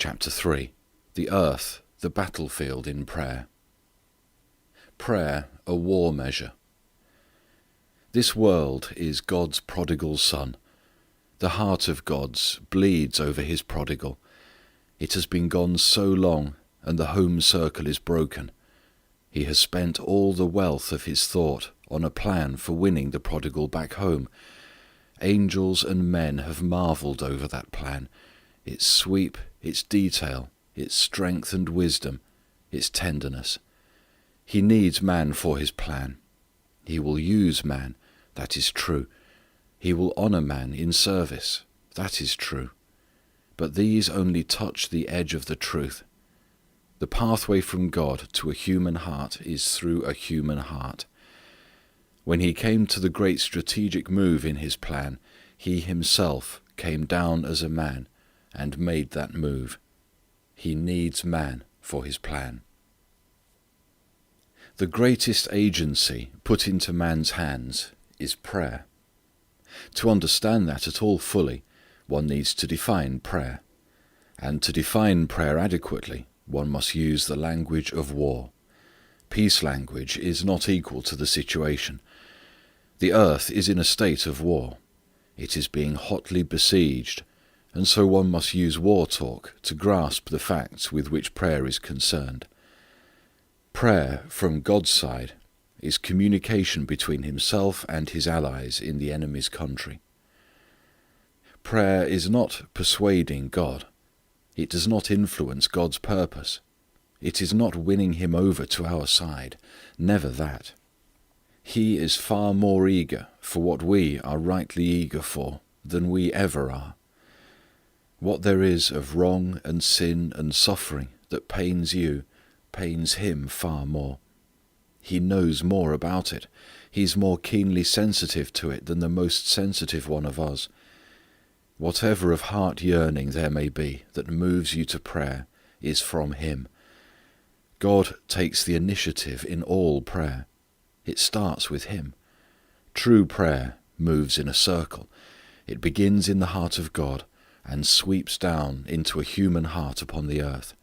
Chapter 3. The Earth, the Battlefield in Prayer. Prayer, a war measure. This world is God's prodigal son. The heart of God's bleeds over his prodigal. It has been gone so long, and the home circle is broken. He has spent all the wealth of his thought on a plan for winning the prodigal back home. Angels and men have marveled over that plan, its sweep, its detail, its strength and wisdom, its tenderness. He needs man for his plan. He will use man, that is true. He will honor man in service, that is true. But these only touch the edge of the truth. The pathway from God to a human heart is through a human heart. When he came to the great strategic move in his plan, he himself came down as a man and made that move. He needs man for his plan. The greatest agency put into man's hands is prayer. To understand that at all fully, one needs to define prayer. And to define prayer adequately, one must use the language of war. Peace language is not equal to the situation. The earth is in a state of war. It is being hotly besieged, and so one must use war talk to grasp the facts with which prayer is concerned. Prayer, from God's side, is communication between himself and his allies in the enemy's country. Prayer is not persuading God. It does not influence God's purpose. It is not winning him over to our side. Never that. He is far more eager for what we are rightly eager for than we ever are. What there is of wrong and sin and suffering that pains you, pains him far more. He knows more about it. He is more keenly sensitive to it than the most sensitive one of us. Whatever of heart yearning there may be that moves you to prayer is from him. God takes the initiative in all prayer. It starts with him. True prayer moves in a circle. It begins in the heart of God and sweeps down into a human heart upon the earth,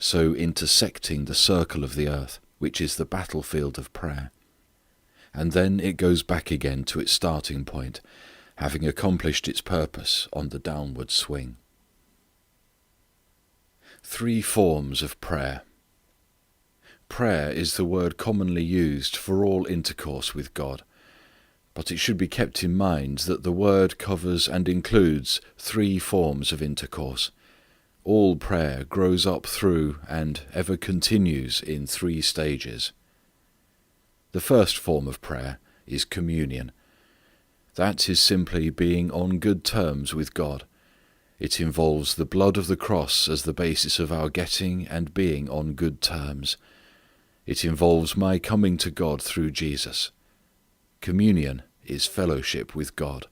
so intersecting the circle of the earth, which is the battlefield of prayer. And then it goes back again to its starting point, having accomplished its purpose on the downward swing. 3 forms of prayer. Prayer is the word commonly used for all intercourse with God, but it should be kept in mind that the word covers and includes 3 forms of intercourse. All prayer grows up through and ever continues in 3 stages. The first form of prayer is communion. That is simply being on good terms with God. It involves the blood of the cross as the basis of our getting and being on good terms. It involves my coming to God through Jesus. Communion is fellowship with God.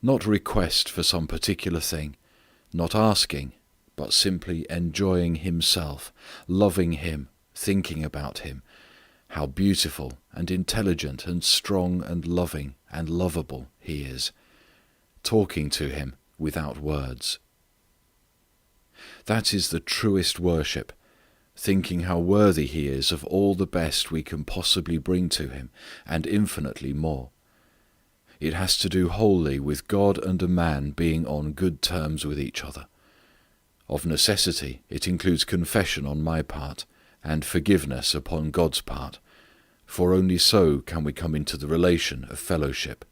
Not request for some particular thing, not asking, but simply enjoying himself, loving him, thinking about him, how beautiful and intelligent and strong and loving and lovable he is, talking to him without words. That is the truest worship, thinking how worthy he is of all the best we can possibly bring to him, and infinitely more. It has to do wholly with God and a man being on good terms with each other. Of necessity, it includes confession on my part, and forgiveness upon God's part, for only so can we come into the relation of fellowship.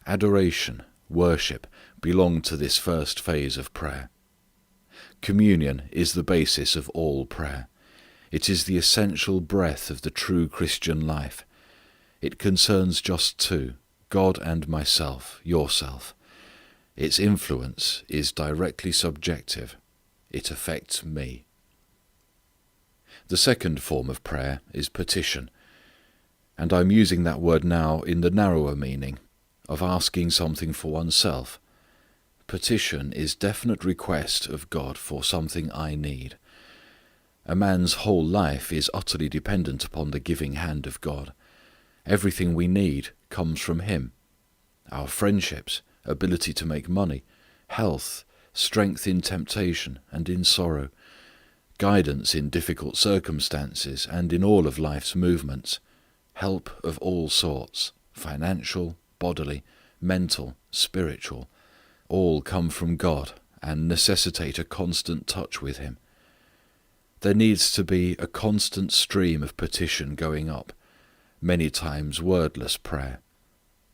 Adoration, worship, belong to this first phase of prayer. Communion is the basis of all prayer. It is the essential breath of the true Christian life. It concerns just 2, God and myself, yourself. Its influence is directly subjective. It affects me. The second form of prayer is petition, and I'm using that word now in the narrower meaning of asking something for oneself. Petition is definite request of God for something I need. A man's whole life is utterly dependent upon the giving hand of God. Everything we need comes from him. Our friendships, ability to make money, health, strength in temptation and in sorrow, guidance in difficult circumstances and in all of life's movements, help of all sorts, financial, bodily, mental, spiritual, all come from God and necessitate a constant touch with Him. There needs to be a constant stream of petition going up, many times wordless prayer,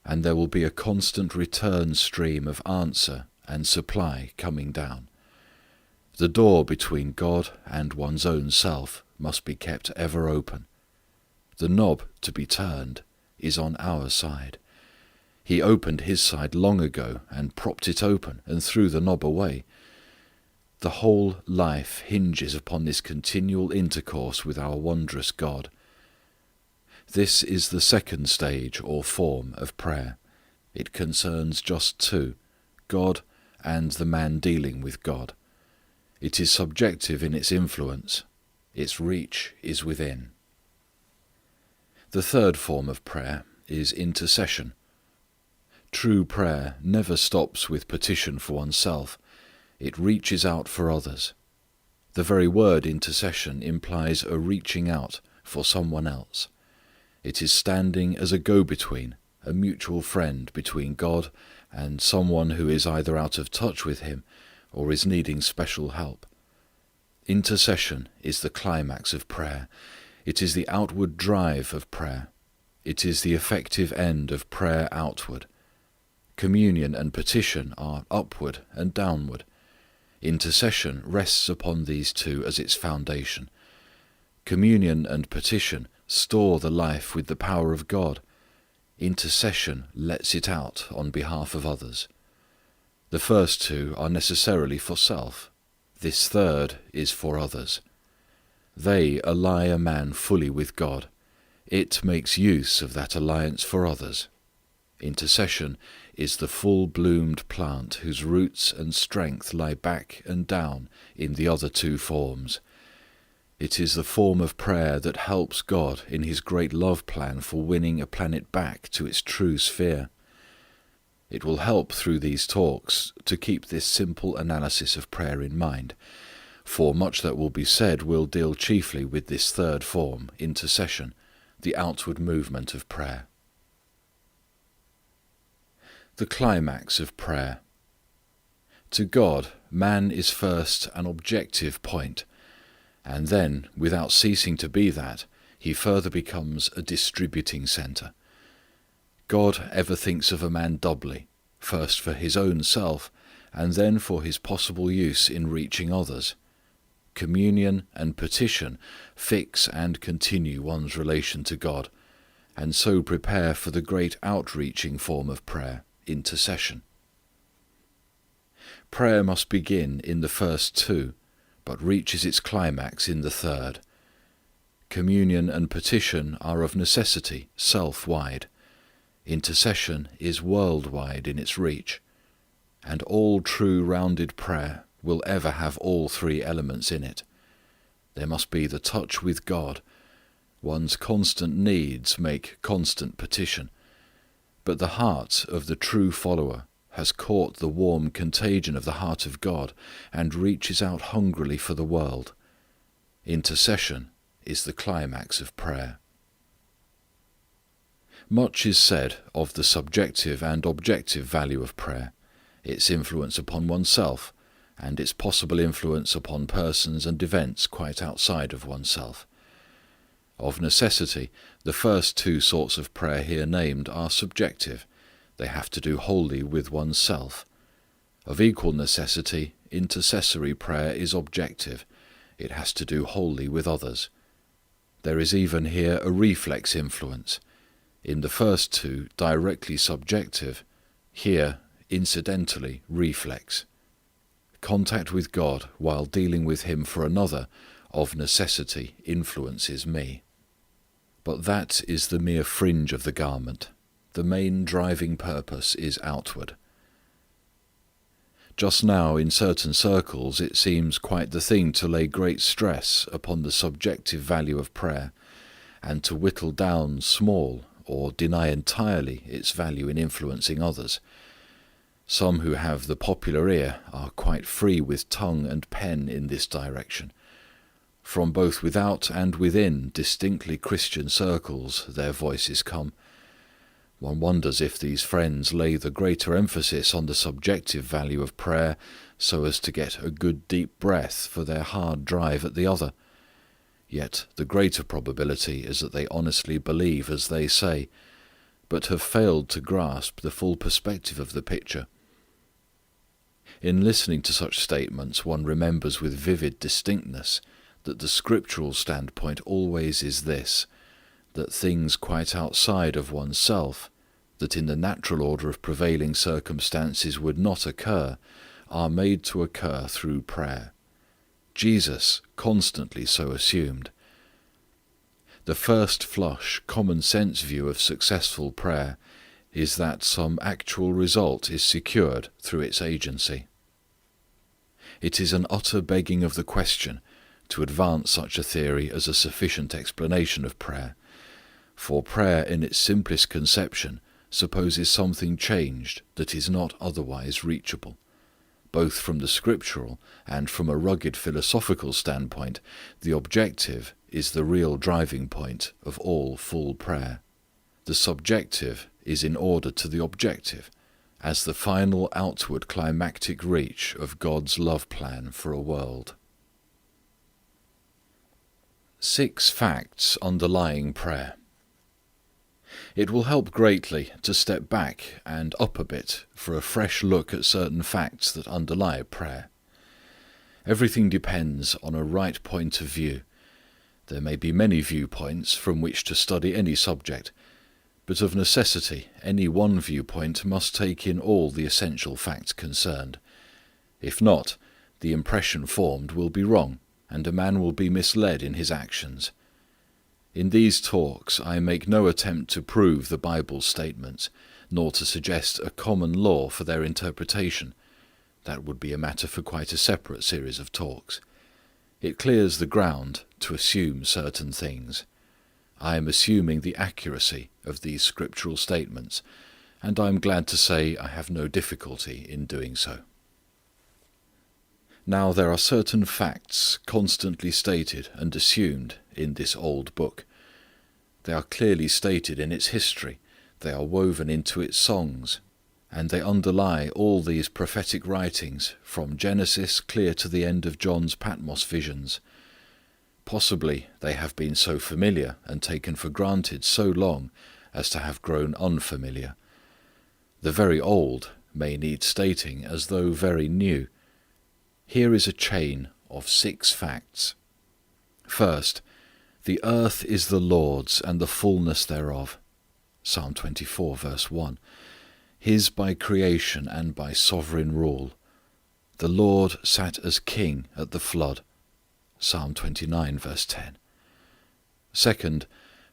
and there will be a constant return stream of answer and supply coming down. The door between God and one's own self must be kept ever open. The knob to be turned is on our side. He opened His side long ago and propped it open and threw the knob away. The whole life hinges upon this continual intercourse with our wondrous God. This is the second stage or form of prayer. It concerns just two, God and the man dealing with God. It is subjective in its influence. Its reach is within. The third form of prayer is intercession. True prayer never stops with petition for oneself. It reaches out for others. The very word intercession implies a reaching out for someone else. It is standing as a go-between, a mutual friend between God and someone who is either out of touch with Him or is needing special help. Intercession is the climax of prayer. It is the outward drive of prayer. It is the effective end of prayer outward. Communion and petition are upward and downward. Intercession rests upon these two as its foundation. Communion and petition store the life with the power of God. Intercession lets it out on behalf of others. The first two are necessarily for self. This third is for others. They ally a man fully with God. It makes use of that alliance for others. Intercession is the full-bloomed plant whose roots and strength lie back and down in the other two forms. It is the form of prayer that helps God in His great love plan for winning a planet back to its true sphere. It will help through these talks to keep this simple analysis of prayer in mind, for much that will be said will deal chiefly with this third form, intercession, the outward movement of prayer. The climax of prayer. To God, man is first an objective point, and then, without ceasing to be that, he further becomes a distributing centre. God ever thinks of a man doubly, first for his own self, and then for his possible use in reaching others. Communion and petition fix and continue one's relation to God, and so prepare for the great outreaching form of prayer, intercession. Prayer must begin in the first two, but reaches its climax in the third. Communion and petition are of necessity self-wide. Intercession is worldwide in its reach, and all true rounded prayer will ever have all three elements in it. There must be the touch with God. One's constant needs make constant petition, but the heart of the true follower has caught the warm contagion of the heart of God and reaches out hungrily for the world. Intercession is the climax of prayer. Much is said of the subjective and objective value of prayer, its influence upon oneself, and its possible influence upon persons and events quite outside of oneself. Of necessity, the first two sorts of prayer here named are subjective. They have to do wholly with oneself. Of equal necessity, intercessory prayer is objective. It has to do wholly with others. There is even here a reflex influence. In the first two, directly subjective; here, incidentally, reflex. Contact with God while dealing with Him for another, of necessity, influences me. But that is the mere fringe of the garment. The main driving purpose is outward. Just now, in certain circles, it seems quite the thing to lay great stress upon the subjective value of prayer, and to whittle down small or deny entirely its value in influencing others. Some who have the popular ear are quite free with tongue and pen in this direction. From both without and within distinctly Christian circles their voices come. One wonders if these friends lay the greater emphasis on the subjective value of prayer so as to get a good deep breath for their hard drive at the other. Yet the greater probability is that they honestly believe as they say, but have failed to grasp the full perspective of the picture. In listening to such statements one remembers with vivid distinctness that the scriptural standpoint always is this, that things quite outside of oneself, that in the natural order of prevailing circumstances would not occur, are made to occur through prayer. Jesus constantly so assumed. The first flush, common sense view of successful prayer is that some actual result is secured through its agency. It is an utter begging of the question to advance such a theory as a sufficient explanation of prayer, for prayer in its simplest conception supposes something changed that is not otherwise reachable. Both from the scriptural and from a rugged philosophical standpoint, the objective is the real driving point of all full prayer. The subjective is in order to the objective, as the final outward climactic reach of God's love plan for a world. 6 facts underlying prayer. It will help greatly to step back and up a bit for a fresh look at certain facts that underlie prayer. Everything depends on a right point of view. There may be many viewpoints from which to study any subject, but of necessity any one viewpoint must take in all the essential facts concerned. If not, the impression formed will be wrong, and a man will be misled in his actions. In these talks I make no attempt to prove the Bible's statements, nor to suggest a common law for their interpretation. That would be a matter for quite a separate series of talks. It clears the ground to assume certain things. I am assuming the accuracy of these scriptural statements, and I am glad to say I have no difficulty in doing so. Now there are certain facts constantly stated and assumed in this old book. They are clearly stated in its history, they are woven into its songs, and they underlie all these prophetic writings from Genesis clear to the end of John's Patmos visions. Possibly they have been so familiar and taken for granted so long as to have grown unfamiliar. The very old may need stating as though very new. Here is a chain of 6 facts. First, the earth is the Lord's and the fullness thereof. Psalm 24 verse 1. His by creation and by sovereign rule. The Lord sat as king at the flood. Psalm 29 verse 10. Second,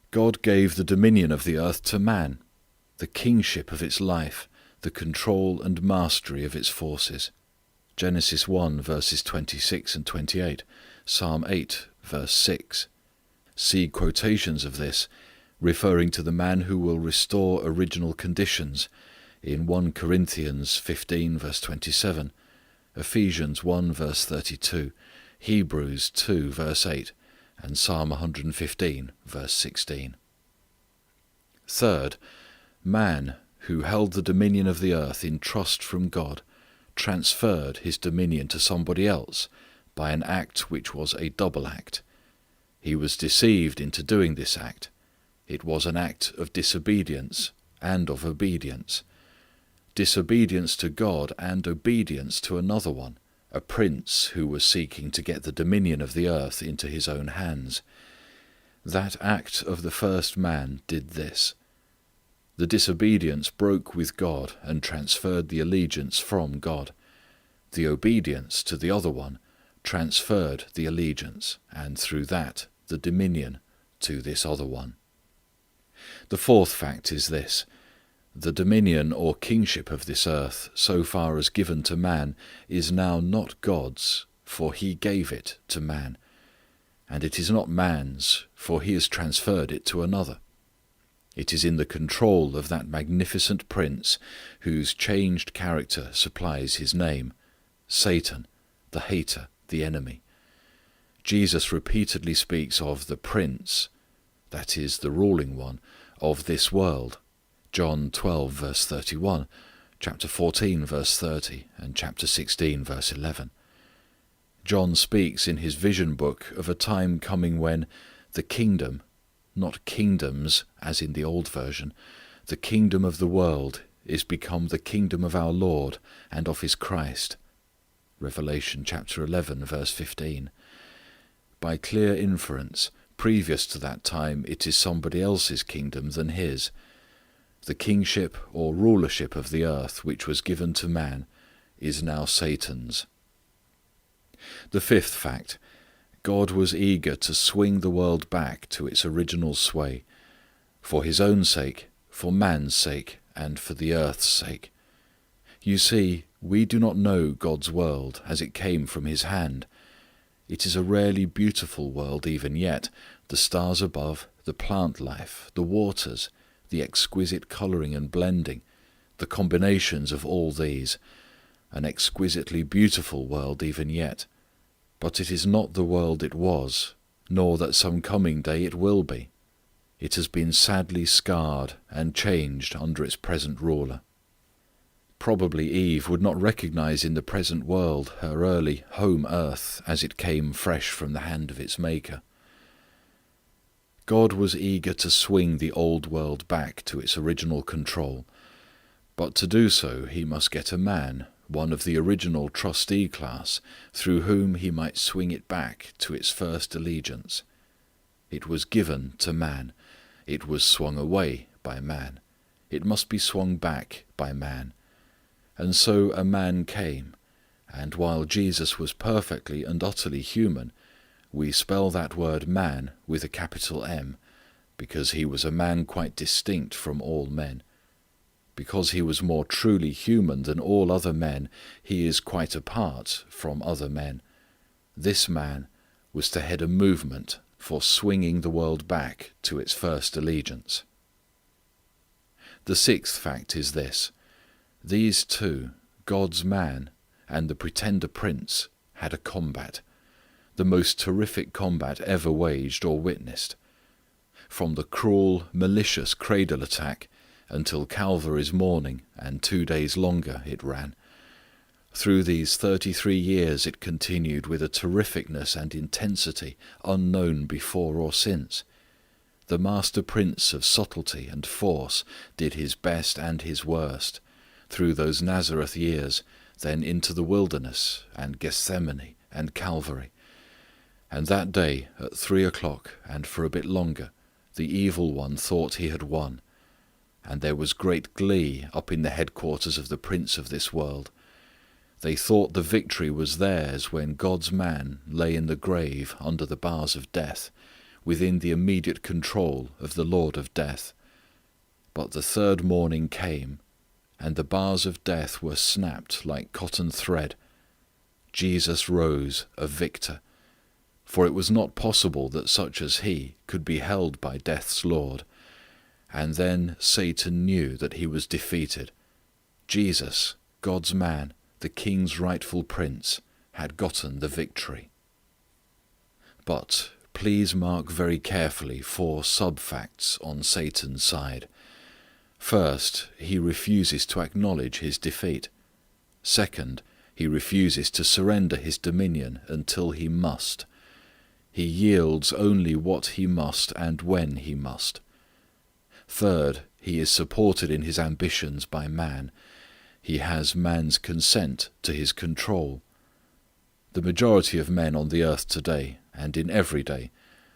God gave the dominion of the earth to man, the kingship of its life, the control and mastery of its forces. Genesis 1 verses 26 and 28, Psalm 8 verse 6. See quotations of this, referring to the man who will restore original conditions in 1 Corinthians 15 verse 27, Ephesians 1 verse 32, Hebrews 2 verse 8, and Psalm 115 verse 16. Third, man, who held the dominion of the earth in trust from God, transferred his dominion to somebody else by an act which was a double act. He was deceived into doing this act. It was an act of disobedience and of obedience. Disobedience to God and obedience to another one, a prince who was seeking to get the dominion of the earth into his own hands. That act of the first man did this. The disobedience broke with God and transferred the allegiance from God. The obedience to the other one transferred the allegiance, and through that the dominion, to this other one. The fourth fact is this: the dominion or kingship of this earth, so far as given to man, is now not God's, for He gave it to man. And it is not man's, for He has transferred it to another. It is in the control of that magnificent prince whose changed character supplies his name, Satan, the hater, the enemy. Jesus repeatedly speaks of the prince, that is, the ruling one, of this world. John 12 verse 31, chapter 14 verse 30, and chapter 16 verse 11. John speaks in his vision book of a time coming when the kingdom, not kingdoms as in the old version, the kingdom of the world is become the kingdom of our Lord and of his Christ. Revelation chapter 11 verse 15. By clear inference, previous to that time it is somebody else's kingdom than his. The kingship or rulership of the earth which was given to man is now Satan's. The fifth fact: God was eager to swing the world back to its original sway, for his own sake, for man's sake, and for the earth's sake. You see, we do not know God's world as it came from his hand. It is a rarely beautiful world even yet, the stars above, the plant life, the waters, the exquisite colouring and blending, the combinations of all these, an exquisitely beautiful world even yet. But it is not the world it was, nor that some coming day it will be. It has been sadly scarred and changed under its present ruler. Probably Eve would not recognize in the present world her early home earth as it came fresh from the hand of its Maker. God was eager to swing the old world back to its original control, but to do so he must get a man, one of the original trustee class, through whom he might swing it back to its first allegiance. It was given to man. It was swung away by man. It must be swung back by man. And so a man came, and while Jesus was perfectly and utterly human, we spell that word man with a capital M, because he was a man quite distinct from all men. Because he was more truly human than all other men, he is quite apart from other men. This man was to head a movement for swinging the world back to its first allegiance. The sixth fact is this: these two, God's man and the pretender prince, had a combat, the most terrific combat ever waged or witnessed. From the cruel, malicious cradle attack until Calvary's morning, and 2 days longer it ran. Through these 33 years it continued with a terrificness and intensity unknown before or since. The master prince of subtlety and force did his best and his worst through those Nazareth years, then into the wilderness and Gethsemane and Calvary. And that day at 3 o'clock, and for a bit longer, the evil one thought he had won. And there was great glee up in the headquarters of the prince of this world. They thought the victory was theirs when God's man lay in the grave under the bars of death, within the immediate control of the Lord of death. But the third morning came, and the bars of death were snapped like cotton thread. Jesus rose a victor, for it was not possible that such as he could be held by death's Lord. And then Satan knew that he was defeated. Jesus, God's man, the king's rightful prince, had gotten the victory. But please mark very carefully 4 sub-facts on Satan's side. First, he refuses to acknowledge his defeat. Second, he refuses to surrender his dominion until he must. He yields only what he must and when he must. Third, he is supported in his ambitions by man. He has man's consent to his control. The majority of men on the earth today, and in every day,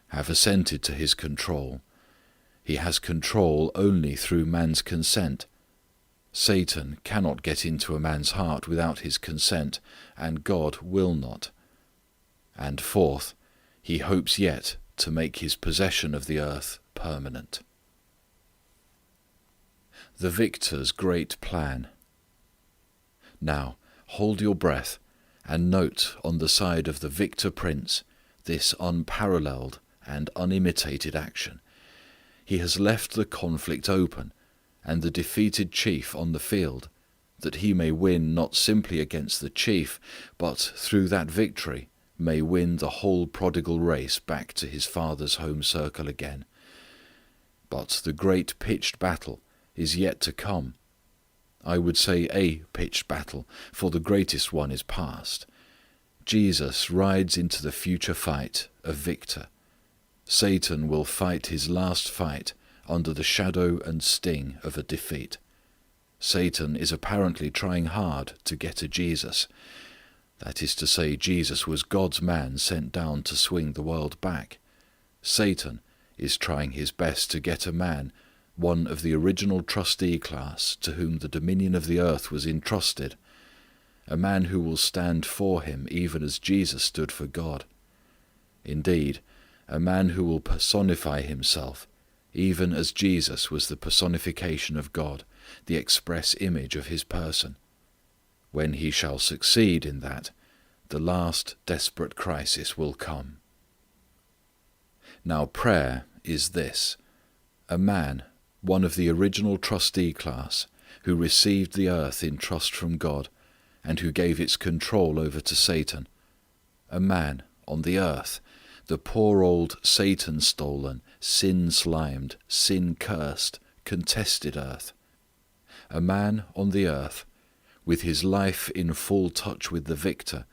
have assented to his control. He has control only through man's consent. Satan cannot get into a man's heart without his consent, and God will not. And fourth, he hopes yet to make his possession of the earth permanent. The victor's great plan. Now, hold your breath and note on the side of the victor prince this unparalleled and unimitated action. He has left the conflict open and the defeated chief on the field, that he may win not simply against the chief, but through that victory may win the whole prodigal race back to his Father's home circle again. But the great pitched battle is yet to come. I would say a pitched battle, for the greatest one is past. Jesus rides into the future fight a victor. Satan will fight his last fight under the shadow and sting of a defeat. Satan is apparently trying hard to get to Jesus. That is to say, Jesus was God's man sent down to swing the world back. Satan is trying his best to get a man, one of the original trustee class to whom the dominion of the earth was entrusted, a man who will stand for him even as Jesus stood for God. Indeed, a man who will personify himself even as Jesus was the personification of God, the express image of his person. When he shall succeed in that, the last desperate crisis will come. Now prayer is this: a man, one of the original trustee class, who received the earth in trust from God, and who gave its control over to Satan. A man on the earth, the poor old Satan-stolen, sin-slimed, sin-cursed, contested earth. A man on the earth, with his life in full touch with the victor,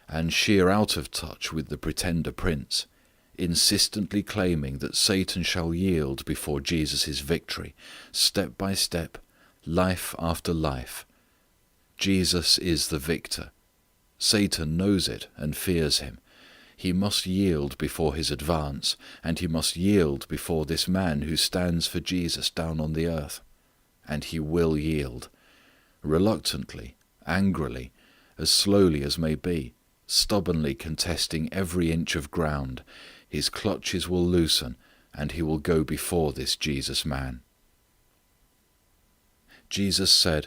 and sheer out of touch with the pretender prince, insistently claiming that Satan shall yield before Jesus' victory, step by step, life after life. Jesus is the victor. Satan knows it and fears him. He must yield before his advance, and he must yield before this man who stands for Jesus down on the earth. And he will yield, reluctantly, angrily, as slowly as may be, stubbornly contesting every inch of ground. His clutches will loosen, and he will go before this Jesus man. Jesus said,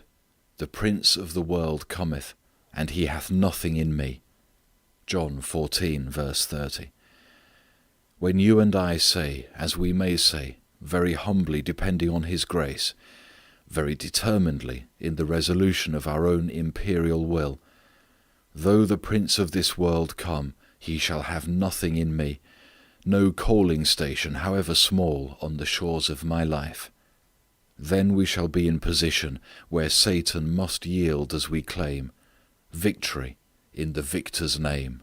"The prince of the world cometh, and he hath nothing in me." John 14, verse 30. When you and I say, as we may say, very humbly depending on his grace, very determinedly in the resolution of our own imperial will, "Though the prince of this world come, he shall have nothing in me," no coaling station, however small, on the shores of my life, then we shall be in position where Satan must yield as we claim, victory in the victor's name.